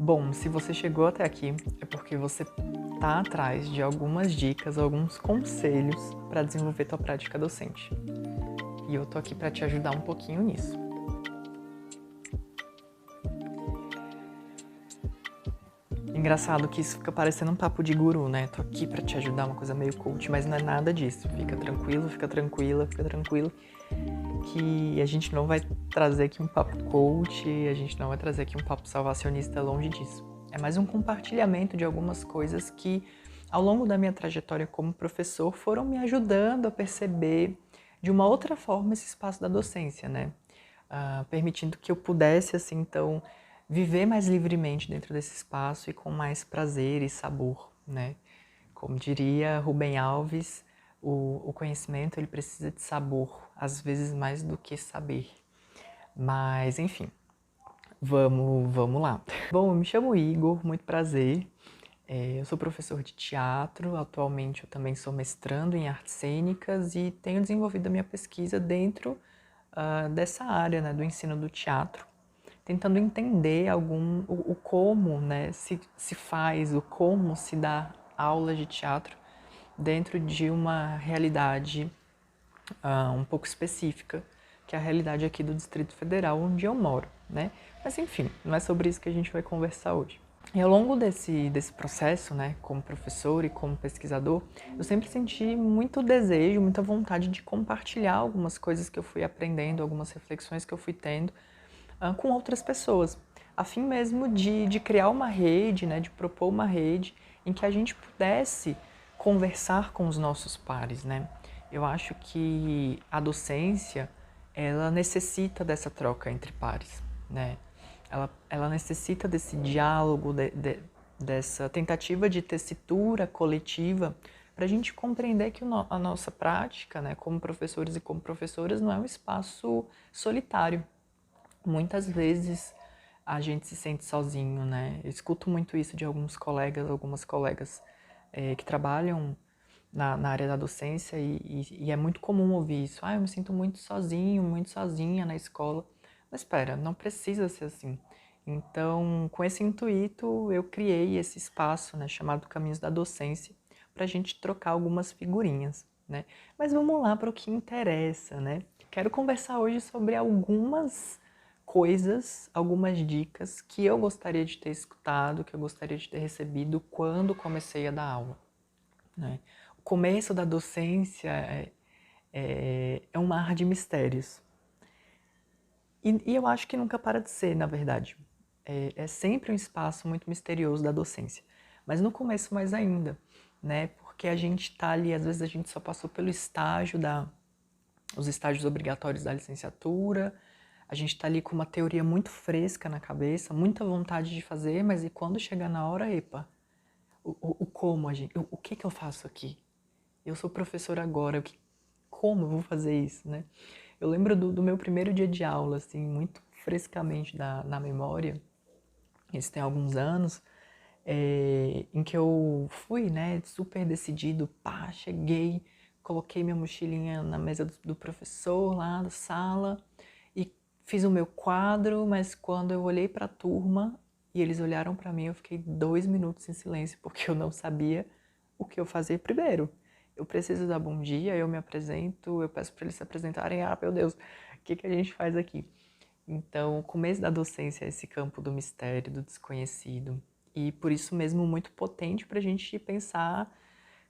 Bom, se você chegou até aqui, é porque você está atrás de algumas dicas, alguns conselhos para desenvolver tua prática docente. E eu tô aqui para te ajudar um pouquinho nisso. Engraçado que isso fica parecendo um papo de guru, né? Tô aqui para te ajudar, uma coisa meio coach, mas não é nada disso. Fica tranquilo, fica tranquila, fica tranquilo, que a gente não vai trazer aqui um papo coach, a gente não vai trazer aqui um papo salvacionista, longe disso. É mais um compartilhamento de algumas coisas que, ao longo da minha trajetória como professor, foram me ajudando a perceber de uma outra forma esse espaço da docência, né? Permitindo que eu pudesse, assim, então, viver mais livremente dentro desse espaço e com mais prazer e sabor, né? Como diria Rubem Alves, o conhecimento ele precisa de sabor, às vezes mais do que saber. Mas, enfim, vamos lá. Bom, eu me chamo Igor, muito prazer. Eu sou professor de teatro, atualmente eu também sou mestrando em artes cênicas e tenho desenvolvido a minha pesquisa dentro dessa área, né, do ensino do teatro, tentando entender o como, né, se faz, o como se dá aula de teatro dentro de uma realidade um pouco específica, que é a realidade aqui do Distrito Federal, onde eu moro, né? Mas enfim, não é sobre isso que a gente vai conversar hoje. E ao longo desse processo, né, como professor e como pesquisador, eu sempre senti muito desejo, muita vontade de compartilhar algumas coisas que eu fui aprendendo, algumas reflexões que eu fui tendo com outras pessoas, a fim mesmo de criar uma rede, né, de propor uma rede em que a gente pudesse conversar com os nossos pares, né? Eu acho que a docência, ela necessita dessa troca entre pares, né? Ela necessita desse diálogo, dessa tentativa de tessitura coletiva para a gente compreender que a nossa prática, né, como professores e como professoras, não é um espaço solitário. Muitas vezes a gente se sente sozinho, né? Eu escuto muito isso de alguns colegas, algumas colegas que trabalham na área da docência e é muito comum ouvir isso. Eu me sinto muito sozinho, muito sozinha na escola. Mas espera, não precisa ser assim. Então, com esse intuito, eu criei esse espaço, né, chamado Caminhos da Docência, para a gente trocar algumas figurinhas, né? Mas vamos lá para o que interessa, né? Quero conversar hoje sobre algumas coisas, algumas dicas que eu gostaria de ter escutado, que eu gostaria de ter recebido quando comecei a dar aula, né? O começo da docência é um mar de mistérios. E eu acho que nunca para de ser, na verdade. É sempre um espaço muito misterioso da docência. Mas no começo mais ainda, né? Porque a gente está ali, às vezes a gente só passou pelo estágio os estágios obrigatórios da licenciatura, a gente está ali com uma teoria muito fresca na cabeça, muita vontade de fazer, mas e quando chegar na hora, epa, o como o que eu faço aqui? Eu sou professor agora, como eu vou fazer isso, né? Eu lembro do meu primeiro dia de aula, assim, muito frescamente na memória, isso tem alguns anos, em que eu fui, né, super decidido, cheguei, coloquei minha mochilinha na mesa do professor lá da sala e fiz o meu quadro, mas quando eu olhei para a turma e eles olharam para mim, eu fiquei 2 minutos em silêncio, porque eu não sabia o que eu fazia primeiro. Eu preciso dar bom dia, eu me apresento, eu peço para eles se apresentarem, meu Deus, o que a gente faz aqui? Então, o começo da docência é esse campo do mistério, do desconhecido, e por isso mesmo muito potente para a gente pensar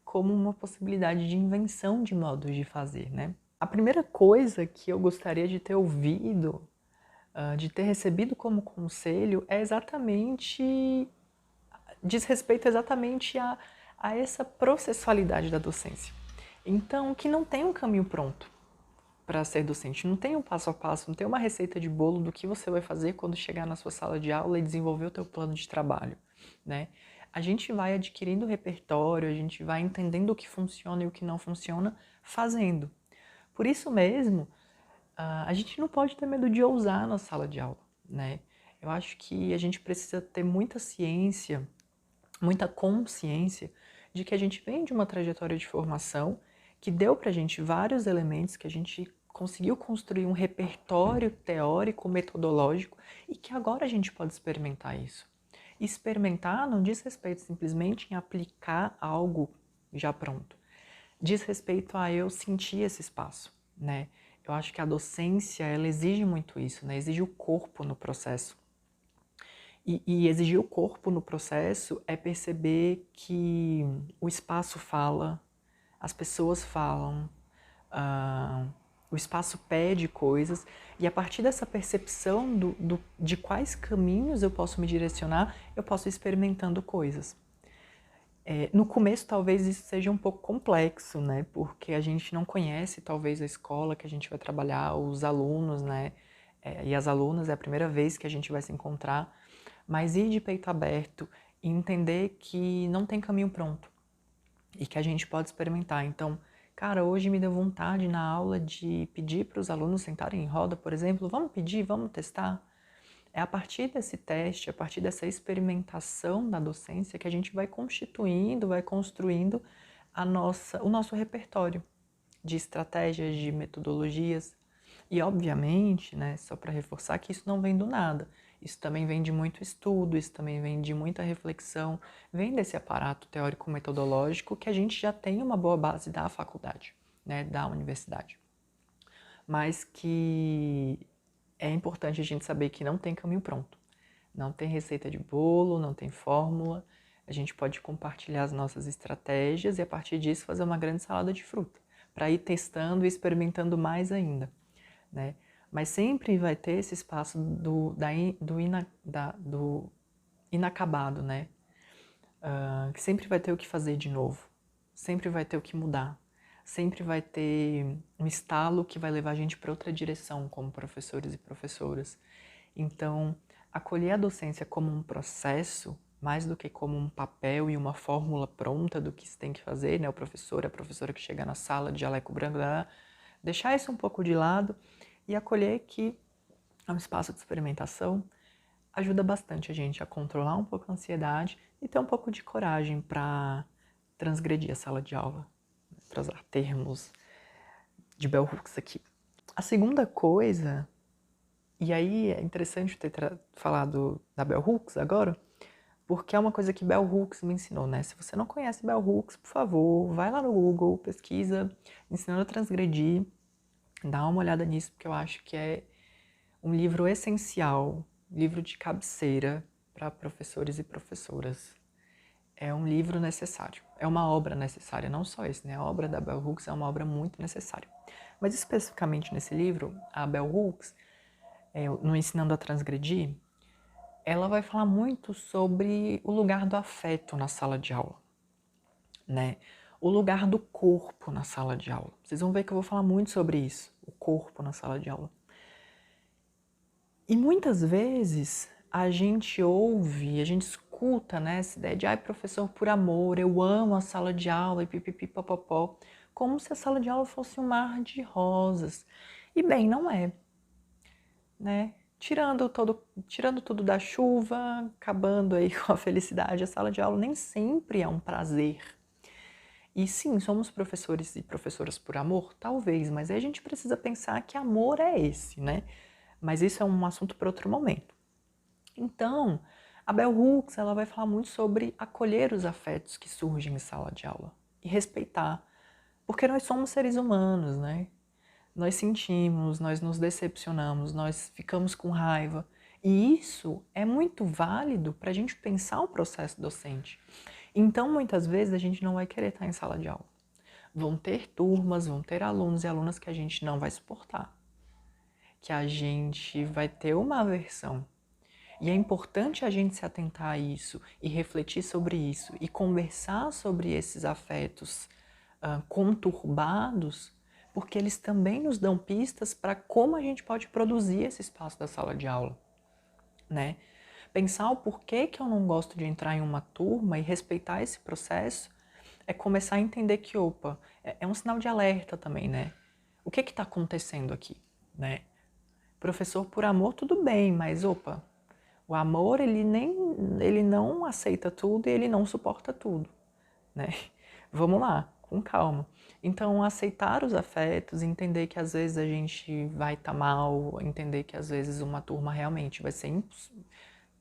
como uma possibilidade de invenção de modos de fazer, né? A primeira coisa que eu gostaria de ter ouvido, de ter recebido como conselho, diz respeito exatamente a essa processualidade da docência. Então, que não tem um caminho pronto para ser docente, não tem um passo a passo, não tem uma receita de bolo do que você vai fazer quando chegar na sua sala de aula e desenvolver o teu plano de trabalho, né? A gente vai adquirindo repertório, a gente vai entendendo o que funciona e o que não funciona fazendo. Por isso mesmo, a gente não pode ter medo de ousar na sala de aula, né? Eu acho que a gente precisa ter muita ciência, muita consciência de que a gente vem de uma trajetória de formação que deu para a gente vários elementos, que a gente conseguiu construir um repertório teórico, metodológico e que agora a gente pode experimentar isso. Experimentar não diz respeito simplesmente em aplicar algo já pronto. Diz respeito a eu sentir esse espaço, né? Eu acho que a docência, ela exige muito isso, né? Exige o corpo no processo. E exigir o corpo no processo é perceber que o espaço fala, as pessoas falam, o espaço pede coisas, e a partir dessa percepção de quais caminhos eu posso me direcionar, eu posso ir experimentando coisas. No começo, talvez isso seja um pouco complexo, né? Porque a gente não conhece, talvez, a escola que a gente vai trabalhar, os alunos, né? E as alunas, é a primeira vez que a gente vai se encontrar. Mas ir de peito aberto e entender que não tem caminho pronto e que a gente pode experimentar. Então, cara, hoje me deu vontade na aula de pedir para os alunos sentarem em roda, por exemplo, vamos pedir, vamos testar. É a partir desse teste, a partir dessa experimentação da docência que a gente vai constituindo, vai construindo o nosso repertório de estratégias, de metodologias. E, obviamente, né, só para reforçar que isso não vem do nada. Isso também vem de muito estudo, isso também vem de muita reflexão, vem desse aparato teórico-metodológico que a gente já tem uma boa base da faculdade, né, da universidade. Mas que é importante a gente saber que não tem caminho pronto. Não tem receita de bolo, não tem fórmula. A gente pode compartilhar as nossas estratégias e, a partir disso, fazer uma grande salada de fruta, para ir testando e experimentando mais ainda, né? Mas sempre vai ter esse espaço do inacabado, né? Que sempre vai ter o que fazer de novo, sempre vai ter o que mudar, sempre vai ter um estalo que vai levar a gente para outra direção, como professores e professoras. Então, acolher a docência como um processo, mais do que como um papel e uma fórmula pronta do que se tem que fazer, né? O professor, a professora que chega na sala de jaleco branco, deixar isso um pouco de lado e acolher que é um espaço de experimentação, ajuda bastante a gente a controlar um pouco a ansiedade e ter um pouco de coragem para transgredir a sala de aula, para usar termos de Bell Hooks aqui. A segunda coisa, e aí é interessante ter falado da Bell Hooks agora, porque é uma coisa que Bell Hooks me ensinou, né? Se você não conhece Bell Hooks, por favor, vai lá no Google, pesquisa Ensinando a Transgredir, dá uma olhada nisso, porque eu acho que é um livro essencial, livro de cabeceira para professores e professoras. É um livro necessário, é uma obra necessária, não só esse, né? A obra da Bell Hooks é uma obra muito necessária. Mas especificamente nesse livro, a Bell Hooks, no Ensinando a Transgredir, ela vai falar muito sobre o lugar do afeto na sala de aula, né? O lugar do corpo na sala de aula. Vocês vão ver que eu vou falar muito sobre isso, o corpo na sala de aula. E muitas vezes a gente ouve, a gente escuta, né, essa ideia de ai, professor, por amor, eu amo a sala de aula e pipipi popopó, como se a sala de aula fosse um mar de rosas. E bem, não é, né? Tirando tudo da chuva, acabando aí com a felicidade, a sala de aula nem sempre é um prazer. E sim, somos professores e professoras por amor? Talvez, mas aí a gente precisa pensar que amor é esse, né? Mas isso é um assunto para outro momento. Então, a Bell Hooks ela vai falar muito sobre acolher os afetos que surgem em sala de aula e respeitar, porque nós somos seres humanos, né? Nós sentimos, nós nos decepcionamos, nós ficamos com raiva. E isso é muito válido para a gente pensar o processo docente. Então, muitas vezes, a gente não vai querer estar em sala de aula. Vão ter turmas, vão ter alunos e alunas que a gente não vai suportar, que a gente vai ter uma aversão. E é importante a gente se atentar a isso e refletir sobre isso e conversar sobre esses afetos conturbados, porque eles também nos dão pistas para como a gente pode produzir esse espaço da sala de aula, né? Pensar o porquê que eu não gosto de entrar em uma turma e respeitar esse processo é começar a entender que, opa, é um sinal de alerta também, né? O que está acontecendo aqui, né? Professor por amor, tudo bem, mas opa, o amor ele não aceita tudo e ele não suporta tudo, né? Vamos lá, com calma. Então, aceitar os afetos, entender que às vezes a gente vai estar mal, entender que às vezes uma turma realmente vai ser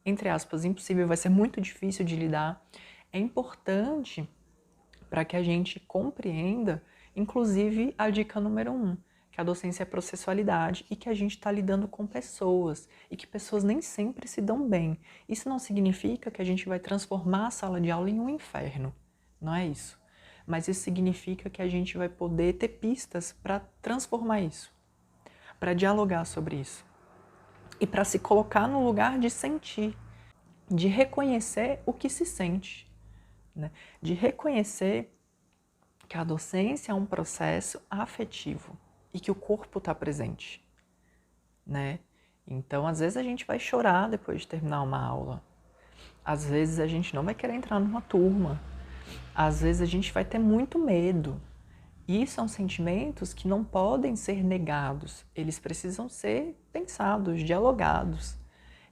entre aspas, impossível, vai ser muito difícil de lidar, é importante para que a gente compreenda, inclusive, a dica número 1, que a docência é processualidade e que a gente está lidando com pessoas e que pessoas nem sempre se dão bem. Isso não significa que a gente vai transformar a sala de aula em um inferno, não é isso. Mas isso significa que a gente vai poder ter pistas para transformar isso, para dialogar sobre isso e para se colocar no lugar de sentir, de reconhecer o que se sente, né? De reconhecer que a docência é um processo afetivo e que o corpo está presente, né? Então, às vezes a gente vai chorar depois de terminar uma aula. Às vezes a gente não vai querer entrar numa turma. Às vezes a gente vai ter muito medo. E são sentimentos que não podem ser negados. Eles precisam ser pensados, dialogados,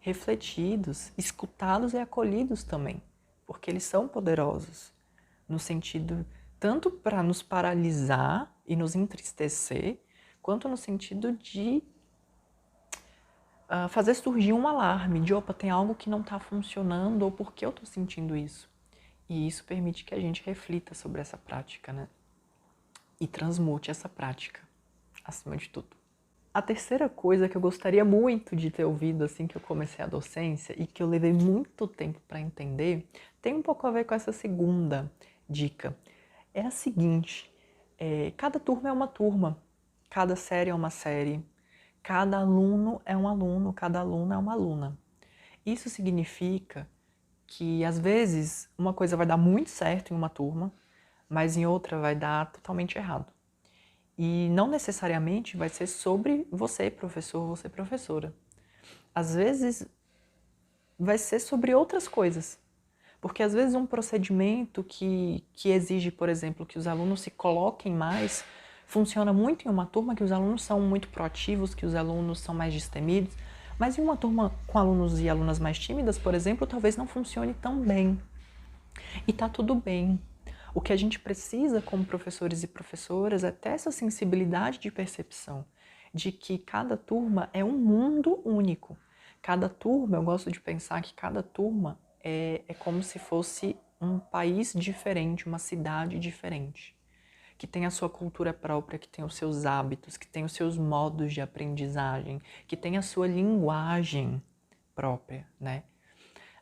refletidos, escutados e acolhidos também, porque eles são poderosos no sentido tanto para nos paralisar e nos entristecer, quanto no sentido de fazer surgir um alarme de, opa, tem algo que não está funcionando ou por que eu estou sentindo isso? E isso permite que a gente reflita sobre essa prática, né? E transmute essa prática, acima de tudo. A terceira coisa que eu gostaria muito de ter ouvido assim que eu comecei a docência e que eu levei muito tempo para entender, tem um pouco a ver com essa segunda dica. É a seguinte, cada turma é uma turma, cada série é uma série, cada aluno é um aluno, cada aluna é uma aluna. Isso significa que, às vezes, uma coisa vai dar muito certo em uma turma, mas em outra vai dar totalmente errado. E não necessariamente vai ser sobre você, professor, você, professora. Às vezes, vai ser sobre outras coisas. Porque, às vezes, um procedimento que exige, por exemplo, que os alunos se coloquem mais, funciona muito em uma turma que os alunos são muito proativos, que os alunos são mais destemidos, mas em uma turma com alunos e alunas mais tímidas, por exemplo, talvez não funcione tão bem. E tá tudo bem. O que a gente precisa como professores e professoras é ter essa sensibilidade de percepção de que cada turma é um mundo único. Cada turma, eu gosto de pensar que cada turma é como se fosse um país diferente, uma cidade diferente, que tem a sua cultura própria, que tem os seus hábitos, que tem os seus modos de aprendizagem, que tem a sua linguagem própria, né?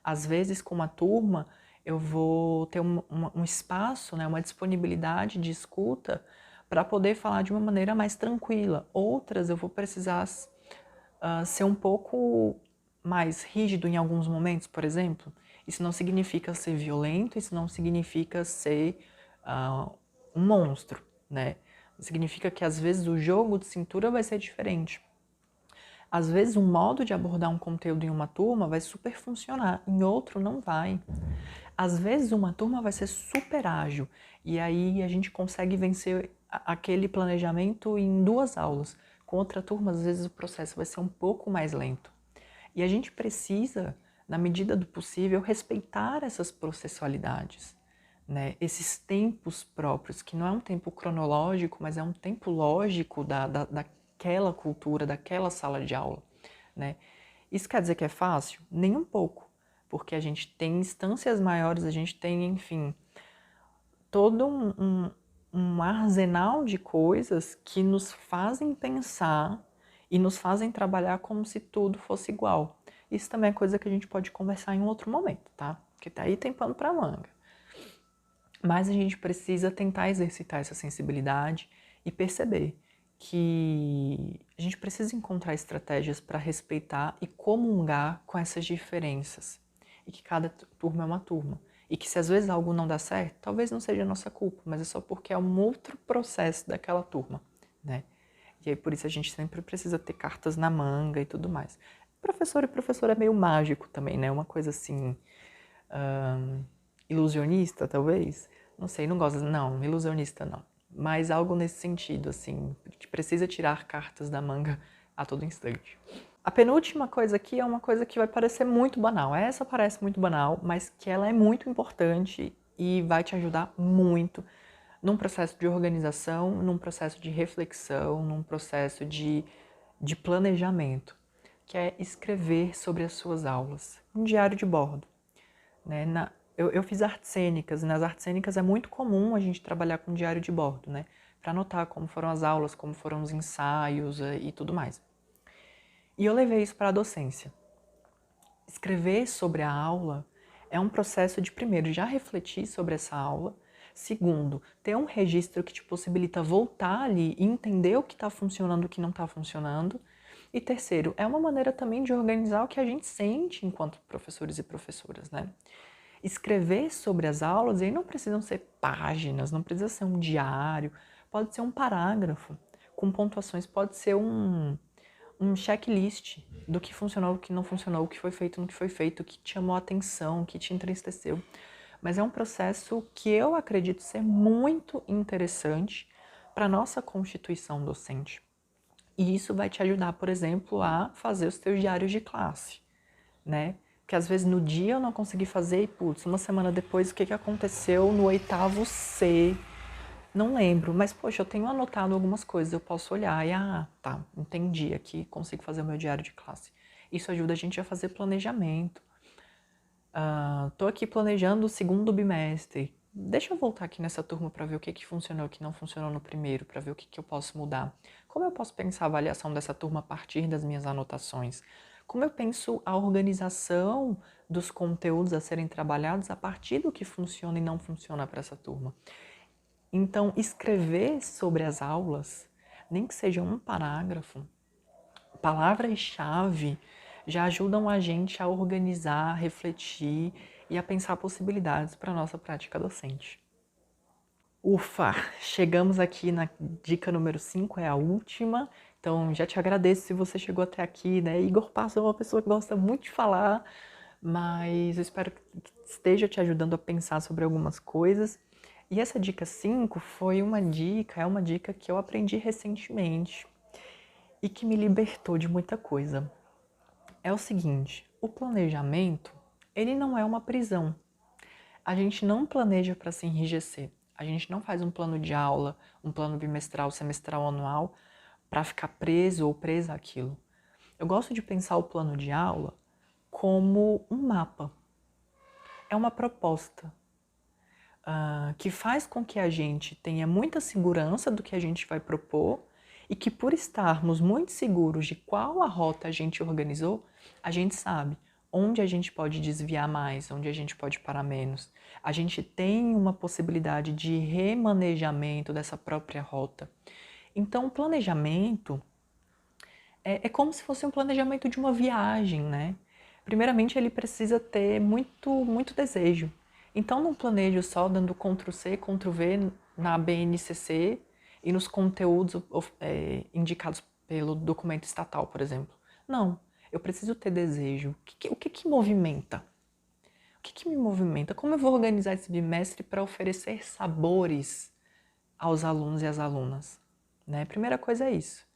Às vezes, com uma turma, eu vou ter um espaço, né, uma disponibilidade de escuta para poder falar de uma maneira mais tranquila. Outras, eu vou precisar ser um pouco mais rígido em alguns momentos, por exemplo. Isso não significa ser violento, isso não significa ser um monstro, né? Significa que, às vezes, o jogo de cintura vai ser diferente. Às vezes, um modo de abordar um conteúdo em uma turma vai super funcionar, em outro não vai. Às vezes, uma turma vai ser super ágil, e aí a gente consegue vencer aquele planejamento em 2 aulas. Com outra turma, às vezes, o processo vai ser um pouco mais lento. E a gente precisa, na medida do possível, respeitar essas processualidades, né? Esses tempos próprios, que não é um tempo cronológico, mas é um tempo lógico daquela cultura, daquela sala de aula, né? Isso quer dizer que é fácil? Nem um pouco, porque a gente tem instâncias maiores, a gente tem, enfim, todo um arsenal de coisas que nos fazem pensar e nos fazem trabalhar como se tudo fosse igual. Isso também é coisa que a gente pode conversar em um outro momento, tá? Porque tá aí tem pano pra manga. Mas a gente precisa tentar exercitar essa sensibilidade e perceber que a gente precisa encontrar estratégias para respeitar e comungar com essas diferenças. E que cada turma é uma turma. E que se às vezes algo não dá certo, talvez não seja nossa culpa, mas é só porque é um outro processo daquela turma, né? E aí por isso a gente sempre precisa ter cartas na manga e tudo mais. Professor e professora é meio mágico também, né? Uma coisa assim, ilusionista talvez. Não sei, não gosto, não, ilusionista não. Mas algo nesse sentido, assim, que precisa tirar cartas da manga a todo instante. A penúltima coisa aqui é uma coisa que vai parecer muito banal. Essa parece muito banal, mas que ela é muito importante e vai te ajudar muito num processo de organização, num processo de reflexão, num processo de planejamento. que é escrever sobre as suas aulas, um diário de bordo. Né? Eu fiz artes cênicas, e nas artes cênicas é muito comum a gente trabalhar com diário de bordo, né? Para anotar como foram as aulas, como foram os ensaios e tudo mais. E eu levei isso para a docência. Escrever sobre a aula é um processo de, primeiro, já refletir sobre essa aula, segundo, ter um registro que te possibilita voltar ali e entender o que está funcionando e o que não está funcionando, e terceiro, é uma maneira também de organizar o que a gente sente enquanto professores e professoras, né? Escrever sobre as aulas, e aí não precisam ser páginas, não precisa ser um diário, pode ser um parágrafo com pontuações, pode ser um checklist do que funcionou, o que não funcionou, o que foi feito, o que foi feito, o que te chamou a atenção, o que te entristeceu. Mas é um processo que eu acredito ser muito interessante para a nossa constituição docente. E isso vai te ajudar, por exemplo, a fazer os teus diários de classe, né? Porque às vezes no dia eu não consegui fazer e, putz, uma semana depois o que aconteceu no 8º C? Não lembro, mas poxa, eu tenho anotado algumas coisas, eu posso olhar e, tá, entendi aqui, consigo fazer o meu diário de classe. Isso ajuda a gente a fazer planejamento. Tô aqui planejando o segundo bimestre. Deixa eu voltar aqui nessa turma para ver o que funcionou e o que não funcionou no primeiro, para ver o que eu posso mudar. Como eu posso pensar a avaliação dessa turma a partir das minhas anotações? Como eu penso a organização dos conteúdos a serem trabalhados a partir do que funciona e não funciona para essa turma? Então, escrever sobre as aulas, nem que seja um parágrafo, palavras-chave já ajudam a gente a organizar, a refletir e a pensar possibilidades para a nossa prática docente. Ufa, chegamos aqui na dica número 5, é a última. Então, já te agradeço se você chegou até aqui, né? Igor Passo é uma pessoa que gosta muito de falar, mas eu espero que esteja te ajudando a pensar sobre algumas coisas. E essa dica 5 é uma dica que eu aprendi recentemente e que me libertou de muita coisa. É o seguinte, o planejamento, ele não é uma prisão. A gente não planeja para se enrijecer. A gente não faz um plano de aula, um plano bimestral, semestral, anual, para ficar preso ou presa àquilo. Eu gosto de pensar o plano de aula como um mapa. É uma proposta que faz com que a gente tenha muita segurança do que a gente vai propor e que, por estarmos muito seguros de qual a rota a gente organizou, a gente sabe onde a gente pode desviar mais, onde a gente pode parar menos. A gente tem uma possibilidade de remanejamento dessa própria rota. Então, o planejamento é como se fosse um planejamento de uma viagem, né? Primeiramente, ele precisa ter muito desejo. Então, não planejo só dando Ctrl+C, Ctrl+V na BNCC e nos conteúdos indicados pelo documento estatal, por exemplo. Não, eu preciso ter desejo. O que movimenta? O que me movimenta? Como eu vou organizar esse bimestre para oferecer sabores aos alunos e às alunas? Né? Primeira coisa é isso.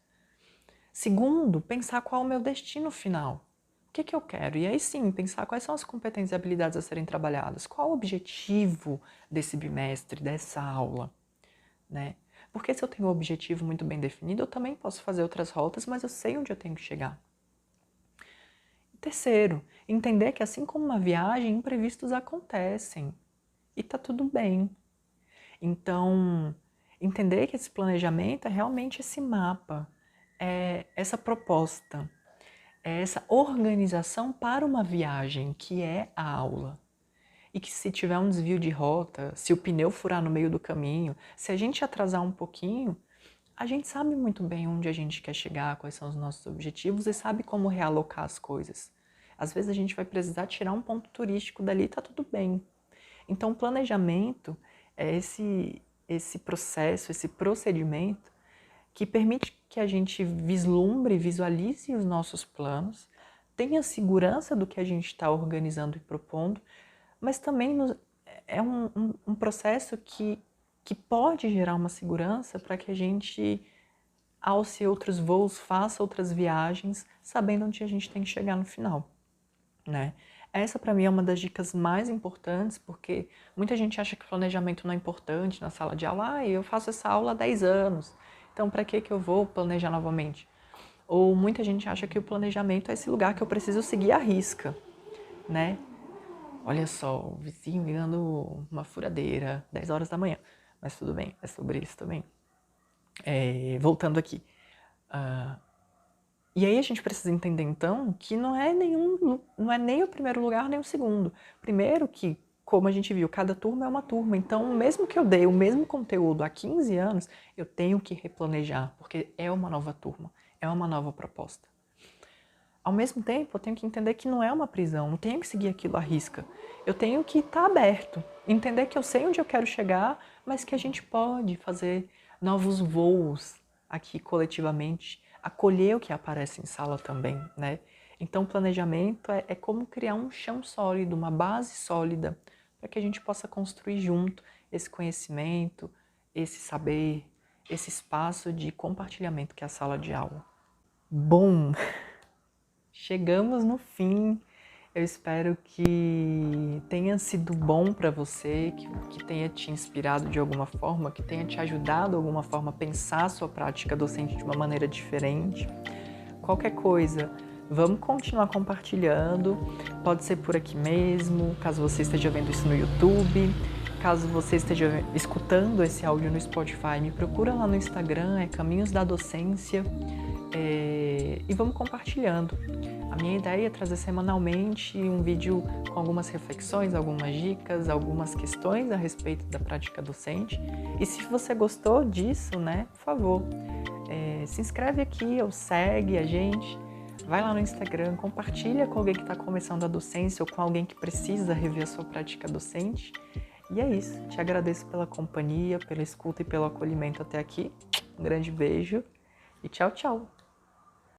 Segundo, pensar qual é o meu destino final. O que eu quero? E aí sim, pensar quais são as competências e habilidades a serem trabalhadas. Qual o objetivo desse bimestre, dessa aula? Né? Porque se eu tenho um objetivo muito bem definido, eu também posso fazer outras rotas, mas eu sei onde eu tenho que chegar. Terceiro, entender que assim como uma viagem, imprevistos acontecem. E tá tudo bem. Então, entender que esse planejamento é realmente esse mapa, é essa proposta, é essa organização para uma viagem, que é a aula. E que se tiver um desvio de rota, se o pneu furar no meio do caminho, se a gente atrasar um pouquinho, a gente sabe muito bem onde a gente quer chegar, quais são os nossos objetivos e sabe como realocar as coisas. Às vezes a gente vai precisar tirar um ponto turístico dali e tá tudo bem. Então, o planejamento é esse processo, esse procedimento que permite que a gente vislumbre, visualize os nossos planos, tenha segurança do que a gente está organizando e propondo, mas também é um processo que pode gerar uma segurança para que a gente alce outros voos, faça outras viagens, sabendo onde a gente tem que chegar no final, né? Essa, para mim, é uma das dicas mais importantes, porque muita gente acha que planejamento não é importante na sala de aula. Eu faço essa aula há 10 anos, então para que eu vou planejar novamente? Ou muita gente acha que o planejamento é esse lugar que eu preciso seguir à risca, né? Olha só, o vizinho ligando uma furadeira, 10 horas da manhã. Mas tudo bem, é sobre isso também. Voltando aqui. E aí a gente precisa entender, então, que não é nem o primeiro lugar, nem o segundo. Primeiro que, como a gente viu, cada turma é uma turma. Então, mesmo que eu dê o mesmo conteúdo há 15 anos, eu tenho que replanejar, porque é uma nova turma, é uma nova proposta. Ao mesmo tempo, eu tenho que entender que não é uma prisão, não tenho que seguir aquilo à risca. Eu tenho que estar aberto, entender que eu sei onde eu quero chegar, mas que a gente pode fazer novos voos aqui coletivamente, acolher o que aparece em sala também, né? Então, o planejamento é como criar um chão sólido, uma base sólida, para que a gente possa construir junto esse conhecimento, esse saber, esse espaço de compartilhamento que é a sala de aula. Bom, chegamos no fim. Eu espero que tenha sido bom para você, que tenha te inspirado de alguma forma, que tenha te ajudado de alguma forma a pensar a sua prática docente de uma maneira diferente. Qualquer coisa, vamos continuar compartilhando. Pode ser por aqui mesmo, caso você esteja vendo isso no YouTube. Caso você esteja escutando esse áudio no Spotify, me procura lá no Instagram, é Caminhos da Docência. E vamos compartilhando. A minha ideia é trazer semanalmente um vídeo com algumas reflexões, algumas dicas, algumas questões a respeito da prática docente. E se você gostou disso, né, por favor, se inscreve aqui ou segue a gente. Vai lá no Instagram, compartilha com alguém que está começando a docência ou com alguém que precisa rever a sua prática docente. E é isso. Te agradeço pela companhia, pela escuta e pelo acolhimento até aqui. Um grande beijo e tchau, tchau!